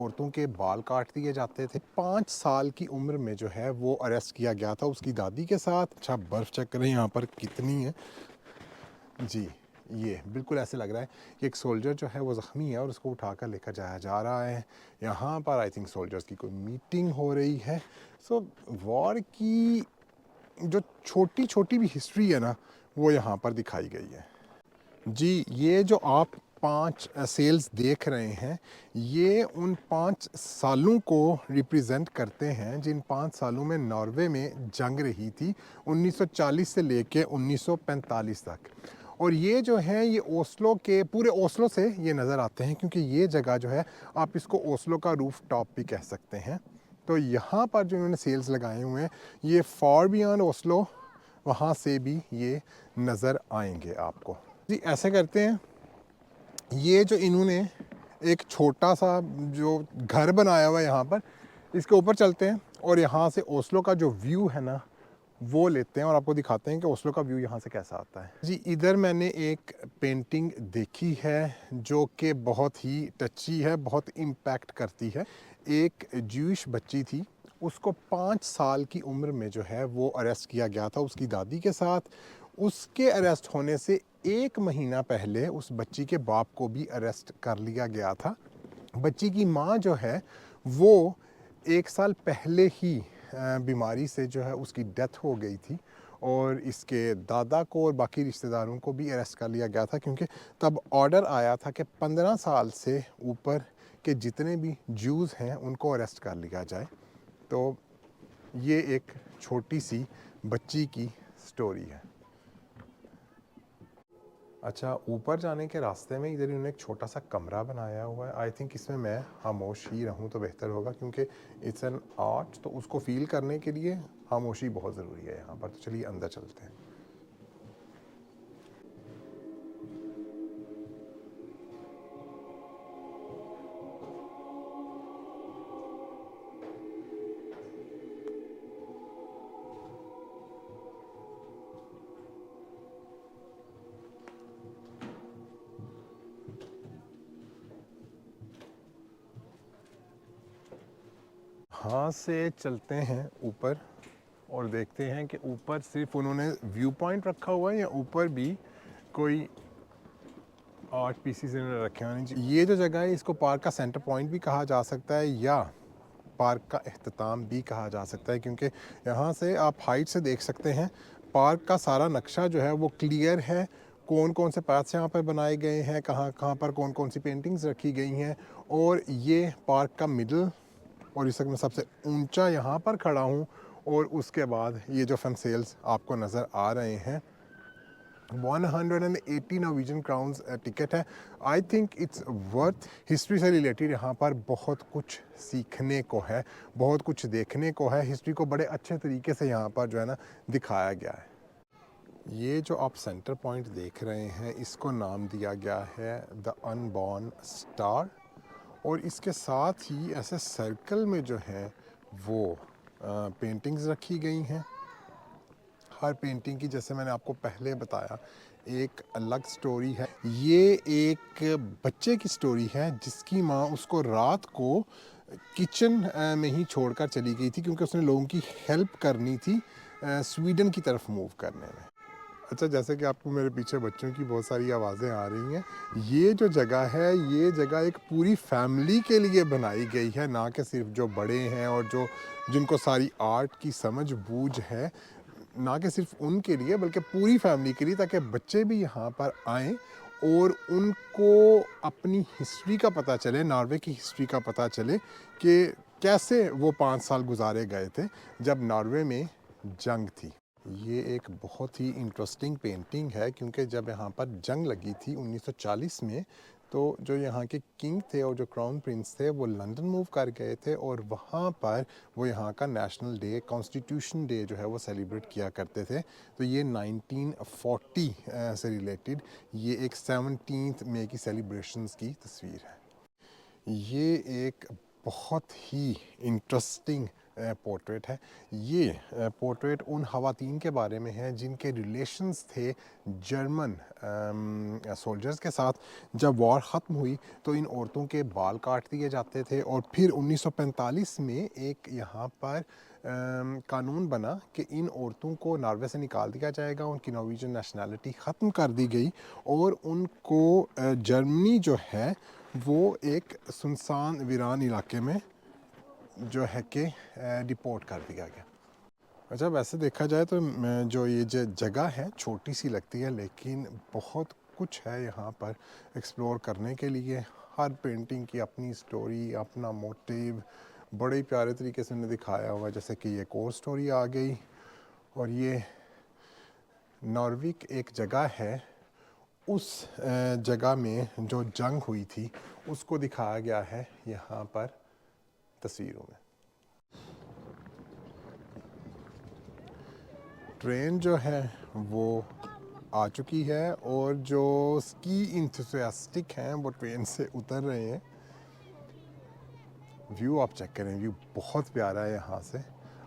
औरतों के बाल काट दिए जाते थे। 5 साल की उम्र में जो है वो अरेस्ट किया गया था उसकी दादी के साथ। अच्छा, बर्फ़ चेक करें यहाँ पर कितनी है। जी, ये बिल्कुल ऐसे लग रहा है कि एक सोल्जर जो है वो ज़ख्मी है और उसको उठाकर लेकर जाया जा रहा है। यहाँ पर आई थिंक सोल्जर्स की कोई मीटिंग हो रही है। सो वॉर की जो छोटी-छोटी भी हिस्ट्री है ना, वो यहाँ पर दिखाई गई है। जी, ये जो आप 5 सेल्स देख रहे हैं, ये उन 5 सालों को रिप्रेजेंट करते हैं जिन 5 सालों में नॉर्वे में जंग रही थी, 1940 से लेके 1945 तक। और ये जो है ये ओस्लो के पूरे ओस्लो से ये नज़र आते हैं, क्योंकि ये जगह जो है आप इसको ओस्लो का रूफ टॉप भी कह सकते हैं। तो यहाँ पर जो इन्होंने सेल्स लगाए हुए हैं, ये फॉर बियॉन्ड ओस्लो वहाँ से भी ये नज़र आएंगे आपको। जी, ऐसे करते हैं, ये जो इन्होंने एक छोटा सा जो घर बनाया हुआ है यहाँ पर, इसके ऊपर चलते हैं और यहाँ से ओस्लो का जो व्यू है ना वो लेते हैं और आपको दिखाते हैं कि ओस्लो का व्यू यहाँ से कैसा आता है। जी, इधर मैंने एक पेंटिंग देखी है जो कि बहुत ही टची है, बहुत इम्पैक्ट करती है। एक ज्यूइश बच्ची थी, उसको 5 साल की उम्र में जो है वो अरेस्ट किया गया था उसकी दादी के साथ। उसके अरेस्ट होने से 1 महीना पहले उस बच्ची के बाप को भी अरेस्ट कर लिया गया था। बच्ची की माँ जो है वो 1 साल पहले ही बीमारी से जो है उसकी डेथ हो गई थी और इसके दादा को और बाकी रिश्तेदारों को भी अरेस्ट कर लिया गया था, क्योंकि तब ऑर्डर आया था कि 15 साल से ऊपर के जितने भी ज्यूज़ हैं उनको अरेस्ट कर लिया जाए। तो ये एक छोटी सी बच्ची की स्टोरी है। अच्छा, ऊपर जाने के रास्ते में इधर इन्होंने एक छोटा सा कमरा बनाया हुआ है। आई थिंक इसमें मैं खामोश ही रहूँ तो बेहतर होगा, क्योंकि इट्स एन आर्ट, तो उसको फील करने के लिए खामोशी बहुत ज़रूरी है यहाँ पर। तो चलिए अंदर चलते हैं। हाँ से चलते हैं ऊपर और देखते हैं कि ऊपर सिर्फ उन्होंने व्यू पॉइंट रखा हुआ है या ऊपर भी कोई आर्ट पीसीज इन्होंने रखे हुए हैं। ये जो जगह है इसको पार्क का सेंटर पॉइंट भी कहा जा सकता है या पार्क का इख्तिताम भी कहा जा सकता है, क्योंकि यहाँ से आप हाइट से देख सकते हैं पार्क का सारा नक्शा जो है वो क्लियर है। कौन कौन से पार्ट्स यहाँ पर बनाए गए हैं, कहाँ कहाँ पर कौन कौन सी पेंटिंग्स रखी गई हैं। और ये पार्क का मिडल, और इस वक्त मैं सबसे ऊंचा यहाँ पर खड़ा हूँ। और उसके बाद ये जो फन सेल्स आपको नज़र आ रहे हैं, 180 नॉर्वेजियन क्राउन्स टिकट है। I think it's worth. History से रिलेटेड यहाँ पर बहुत कुछ सीखने को है, बहुत कुछ देखने को है। हिस्ट्री को बड़े अच्छे तरीके से यहाँ पर जो है ना दिखाया गया है। ये जो आप सेंटर पॉइंट देख रहे हैं इसको नाम दिया गया है द अनबॉर्न स्टार। और इसके साथ ही ऐसे सर्कल में जो है वो पेंटिंग्स रखी गई हैं। हर पेंटिंग की, जैसे मैंने आपको पहले बताया, एक अलग स्टोरी है। ये एक बच्चे की स्टोरी है जिसकी माँ उसको रात को किचन में ही छोड़कर चली गई थी, क्योंकि उसने लोगों की हेल्प करनी थी स्वीडन की तरफ मूव करने में। अच्छा, जैसे कि आपको मेरे पीछे बच्चों की बहुत सारी आवाज़ें आ रही हैं, ये जो जगह है ये जगह एक पूरी फैमिली के लिए बनाई गई है, ना कि सिर्फ जो बड़े हैं और जो जिनको सारी आर्ट की समझ बूझ है, ना कि सिर्फ उनके लिए बल्कि पूरी फैमिली के लिए, ताकि बच्चे भी यहाँ पर आएँ और उनको अपनी हिस्ट्री का पता चले, नॉर्वे की हिस्ट्री का पता चले कि कैसे वो 5 साल गुजारे गए थे जब नॉर्वे में जंग थी। ये एक बहुत ही इंटरेस्टिंग पेंटिंग है, क्योंकि जब यहाँ पर जंग लगी थी 1940 में, तो जो यहाँ के किंग थे और जो क्राउन प्रिंस थे वो लंदन मूव कर गए थे और वहाँ पर वो यहाँ का नेशनल डे, कॉन्स्टिट्यूशन डे जो है वो सेलिब्रेट किया करते थे। तो ये 1940 से रिलेटेड ये एक 17 मई की सेलिब्रेशंस की तस्वीर है। ये एक बहुत ही इंटरेस्टिंग पोर्ट्रेट है। ये पोर्ट्रेट उन ख़वातीन के बारे में है जिनके रिलेशंस थे जर्मन सोल्जर्स के साथ। जब वॉर ख़त्म हुई तो इन औरतों के बाल काट दिए जाते थे और फिर 1945 में एक यहाँ पर कानून बना कि इन औरतों को नॉर्वे से निकाल दिया जाएगा, उनकी नॉर्वेजियन नेशनैलिटी ख़त्म कर दी गई और उनको जर्मनी जो है वो एक सुनसान वीरान इलाके में जो है कि डिपोर्ट कर दिया गया। अच्छा, वैसे देखा जाए तो जो ये जगह है छोटी सी लगती है, लेकिन बहुत कुछ है यहाँ पर एक्सप्लोर करने के लिए। हर पेंटिंग की अपनी स्टोरी, अपना मोटिव बड़े ही प्यारे तरीके से उन्हें दिखाया हुआ है। जैसे कि ये एक और स्टोरी आ गई, और ये नॉर्विक एक जगह है, उस जगह में जो जंग हुई थी उसको दिखाया गया है यहाँ पर तस्वीरों में। ट्रेन जो है वो आ चुकी है और जो स्की इंथुसियास्टिक हैं वो ट्रेन से उतर रहे हैं। व्यू आप चेक करें, व्यू बहुत प्यारा है यहाँ से।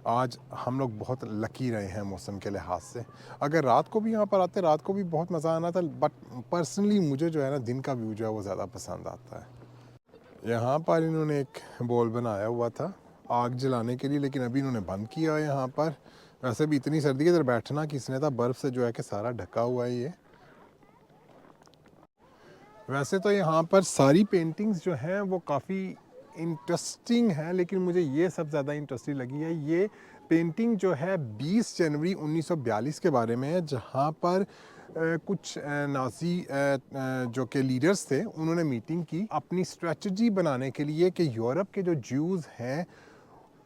आज हम लोग बहुत लकी रहे हैं मौसम के लिहाज से। अगर रात को भी यहाँ पर आते, रात को भी बहुत मज़ा आना था, बट पर्सनली मुझे जो है ना दिन का व्यू जो है वो ज़्यादा पसंद आता है। यहाँ पर इन्होंने एक बोल बनाया हुआ था आग जलाने के लिए, लेकिन अभी इन्होंने बंद किया है यहाँ पर। वैसे भी इतनी सर्दी है, इधर बैठना किसने था, बर्फ़ से जो है कि सारा ढका हुआ है ये। वैसे तो यहाँ पर सारी पेंटिंग्स जो हैं वो काफ़ी इंटरेस्टिंग है, लेकिन मुझे ये सब ज़्यादा इंटरेस्टिंग लगी है। ये पेंटिंग जो है 20 जनवरी 1942 के बारे में है, जहाँ पर कुछ नाज़ी जो के लीडर्स थे उन्होंने मीटिंग की अपनी स्ट्रेटजी बनाने के लिए कि यूरोप के जो ज्यूज़ हैं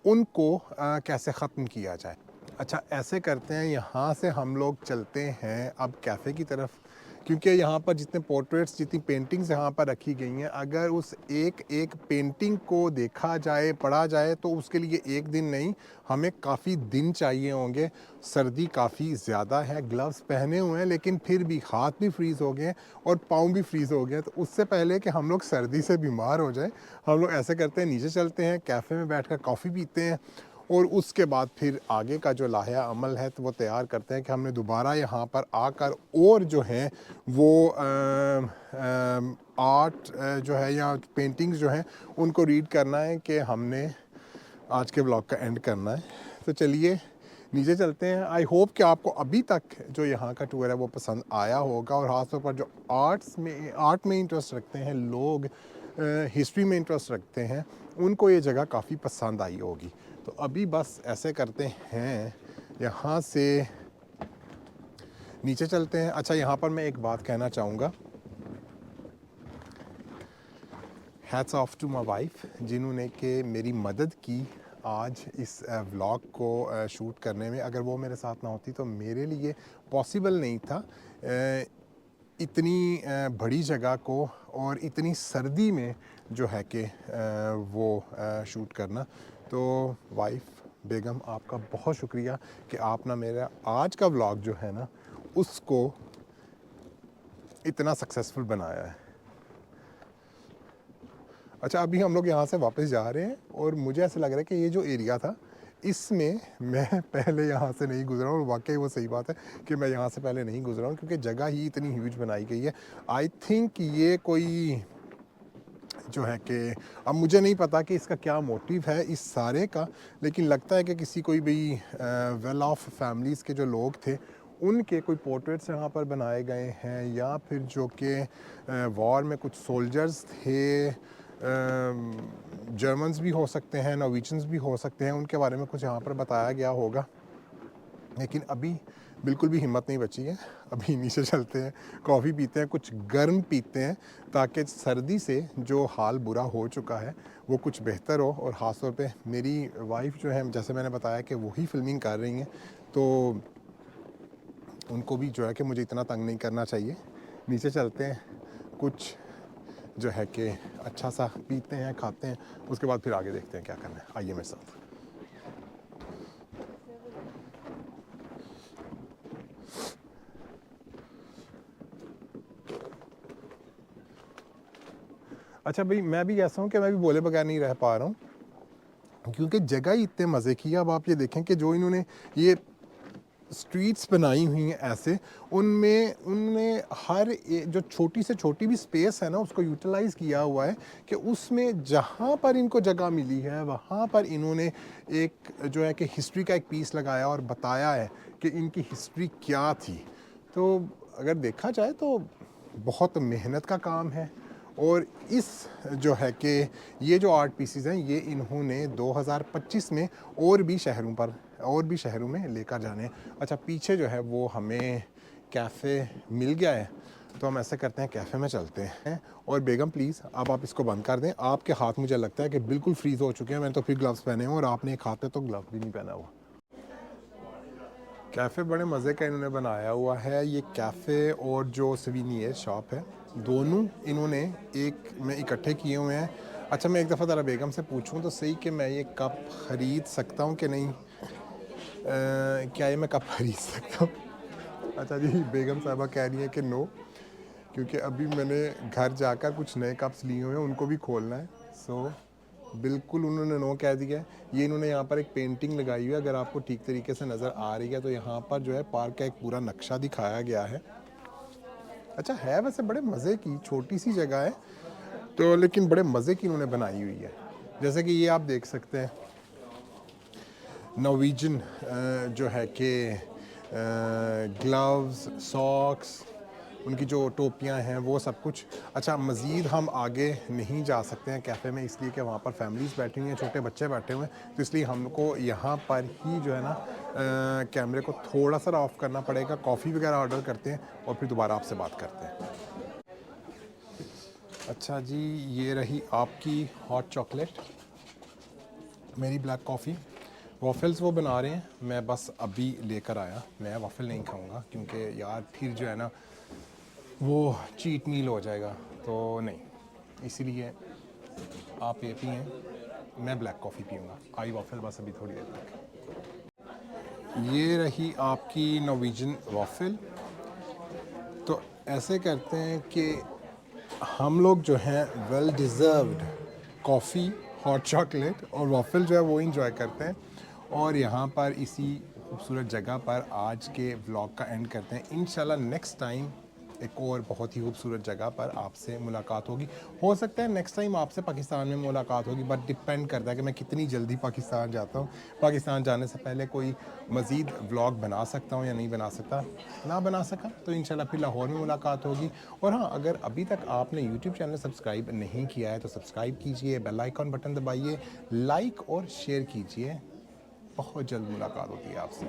उनको कैसे ख़त्म किया जाए। अच्छा, ऐसे करते हैं, यहाँ से हम लोग चलते हैं अब कैफ़े की तरफ, क्योंकि यहाँ पर जितने पोर्ट्रेट्स, जितनी पेंटिंग्स यहाँ पर रखी गई हैं, अगर उस एक एक पेंटिंग को देखा जाए, पढ़ा जाए, तो उसके लिए एक दिन नहीं, हमें काफ़ी दिन चाहिए होंगे। सर्दी काफ़ी ज़्यादा है, ग्लव्स पहने हुए हैं, लेकिन फिर भी हाथ भी फ्रीज़ हो गए और पाँव भी फ्रीज़ हो गए। तो उससे पहले कि हम लोग सर्दी से बीमार हो जाए, हम लोग ऐसे करते हैं, नीचे चलते हैं, कैफ़े में बैठ कर कॉफ़ी पीते हैं और उसके बाद फिर आगे का जो लाया अमल है तो वो तैयार करते हैं कि हमने दोबारा यहाँ पर आकर और जो है वो आर्ट जो है या पेंटिंग्स जो हैं उनको रीड करना है कि हमने आज के ब्लॉग का एंड करना है। तो चलिए नीचे चलते हैं। आई होप कि आपको अभी तक जो यहाँ का टूर है वो पसंद आया होगा, और ख़ासतौर पर जो आर्ट में इंटरेस्ट रखते हैं लोग, हिस्ट्री में इंटरेस्ट रखते हैं, उनको ये जगह काफ़ी पसंद आई होगी। तो अभी बस ऐसे करते हैं, यहाँ से नीचे चलते हैं। अच्छा, यहाँ पर मैं एक बात कहना चाहूँगा, hats off to my wife, जिन्होंने कि मेरी मदद की आज इस व्लॉग को शूट करने में। अगर वो मेरे साथ ना होती तो मेरे लिए पॉसिबल नहीं था इतनी बड़ी जगह को और इतनी सर्दी में जो है कि वो शूट करना। तो वाइफ बेगम, आपका बहुत शुक्रिया कि आप ना मेरा आज का व्लॉग जो है ना उसको इतना सक्सेसफुल बनाया है। अच्छा, अभी हम लोग यहाँ से वापस जा रहे हैं और मुझे ऐसा लग रहा है कि ये जो एरिया था इसमें मैं पहले यहाँ से नहीं गुजरा हूँ, और वाकई वो सही बात है कि मैं यहाँ से पहले नहीं गुजरा हूँ, क्योंकि जगह ही इतनी ह्यूज बनाई गई है। आई थिंक ये कोई जो है कि अब मुझे नहीं पता कि इसका क्या मोटिव है इस सारे का, लेकिन लगता है कि किसी कोई भी वेल ऑफ फैमिलीज़ के जो लोग थे उनके कोई पोर्ट्रेट्स यहाँ पर बनाए गए हैं, या फिर जो कि वॉर में कुछ सोल्जर्स थे, जर्मन्स भी हो सकते हैं, नॉर्वेजियंस भी हो सकते हैं, उनके बारे में कुछ यहाँ पर बताया गया होगा। लेकिन अभी बिल्कुल भी हिम्मत नहीं बची है। अभी नीचे चलते हैं, कॉफ़ी पीते हैं, कुछ गर्म पीते हैं, ताकि सर्दी से जो हाल बुरा हो चुका है वो कुछ बेहतर हो। और ख़ास तौर पे मेरी वाइफ जो है, जैसे मैंने बताया कि वही फिल्मिंग कर रही हैं, तो उनको भी जो है कि मुझे इतना तंग नहीं करना चाहिए। नीचे चलते हैं, कुछ जो है कि अच्छा सा पीते हैं, खाते हैं, उसके बाद फिर आगे देखते हैं क्या करना है। आइए मेरे साथ। अच्छा भाई, मैं भी ऐसा हूँ कि मैं भी बोले बगैर नहीं रह पा रहा हूँ। क्योंकि जगह ही इतने मज़े की है। अब आप ये देखें कि जो इन्होंने ये स्ट्रीट्स बनाई हुई हैं ऐसे, उनमें उनने हर जो छोटी से छोटी भी स्पेस है ना उसको यूटिलाइज़ किया हुआ है कि उसमें जहाँ पर इनको जगह मिली है वहाँ पर इन्होंने एक जो है कि हिस्ट्री का एक पीस लगाया और बताया है कि इनकी हिस्ट्री क्या थी। तो अगर देखा जाए तो बहुत मेहनत का काम है। और इस जो है कि ये जो आर्ट पीसीज हैं ये इन्होंने 2025 में और भी शहरों में लेकर जाने हैं। अच्छा, पीछे जो है वो हमें कैफ़े मिल गया है, तो हम ऐसे करते हैं कैफ़े में चलते हैं। और बेगम प्लीज़ अब आप इसको बंद कर दें, आपके हाथ मुझे लगता है कि बिल्कुल फ्रीज़ हो चुके हैं। मैंने तो फिर ग्लव्स पहने हैं और आपने एक हाथ पे तो ग्लव भी नहीं पहना हुआ। कैफ़े बड़े मज़े का इन्होंने बनाया हुआ है। ये कैफ़े और जो सवीनियर शॉप है दोनों इन्होंने एक में इकट्ठे किए हुए हैं। अच्छा, मैं एक दफ़ा ज़रा बेगम से पूछूं तो सही कि मैं ये कप ख़रीद सकता हूँ कि नहीं। क्या ये मैं कप ख़रीद सकता हूँ? अच्छा जी, बेगम साहबा कह रही है कि नो, क्योंकि अभी मैंने घर जाकर कुछ नए कप्स लिए हुए हैं, उनको भी खोलना है। सो बिल्कुल उन्होंने नो कह दिया है। ये इन्होंने यहाँ पर एक पेंटिंग लगाई हुई है, अगर आपको ठीक तरीके से नज़र आ रही है तो यहाँ पर जो है पार्क का एक पूरा नक्शा दिखाया गया है। अच्छा, है वैसे बड़े मज़े की, छोटी सी जगह है तो लेकिन बड़े मज़े की इन्होंने बनाई हुई है। जैसे कि ये आप देख सकते हैं नॉर्वेजियन जो है कि ग्लव्स, सॉक्स, उनकी जो टोपियां हैं वो सब कुछ। अच्छा, मज़ीद हम आगे नहीं जा सकते हैं कैफ़े में, इसलिए कि वहाँ पर फैमिलीज़ बैठी हुई हैं, छोटे बच्चे बैठे हुए हैं, तो इसलिए हमको यहाँ पर ही जो है ना कैमरे को थोड़ा सा ऑफ़ करना पड़ेगा। कॉफ़ी वगैरह ऑर्डर करते हैं और फिर दोबारा आपसे बात करते हैं। अच्छा जी, ये रही आपकी हॉट चॉकलेट, मेरी ब्लैक कॉफ़ी। वॉफ़ल्स वो बना रहे हैं, मैं बस अभी लेकर आया। मैं वॉफ़ल नहीं खाऊंगा क्योंकि यार फिर जो है ना वो चीट मील हो जाएगा, तो नहीं, इसीलिए आप ये पिएं, मैं ब्लैक कॉफ़ी पीऊँगा। आई वॉफ़ल बस अभी थोड़ी देर तक। ये रही आपकी नॉर्वेजियन वॉफ़ल। तो ऐसे करते हैं कि हम लोग जो हैं well deserved coffee, hot chocolate और वॉफ़ल जो है वो इंजॉय करते हैं और यहाँ पर इसी खूबसूरत जगह पर आज के व्लॉग का एंड करते हैं। इंशाल्लाह नेक्स्ट टाइम एक और बहुत ही खूबसूरत जगह पर आपसे मुलाकात होगी। हो सकता है नेक्स्ट टाइम आपसे पाकिस्तान में मुलाकात होगी, बट डिपेंड करता है कि मैं कितनी जल्दी पाकिस्तान जाता हूँ। पाकिस्तान जाने से पहले कोई मज़ीद व्लॉग बना सकता हूँ या नहीं बना सकता। ना बना सका तो इंशाल्लाह फिर लाहौर में मुलाकात होगी। और हाँ, अगर अभी तक आपने यूट्यूब चैनल सब्सक्राइब नहीं किया है तो सब्सक्राइब कीजिए, बेल आइकॉन बटन दबाइए, लाइक और शेयर कीजिए। बहुत जल्द मुलाकात होती है आपसे।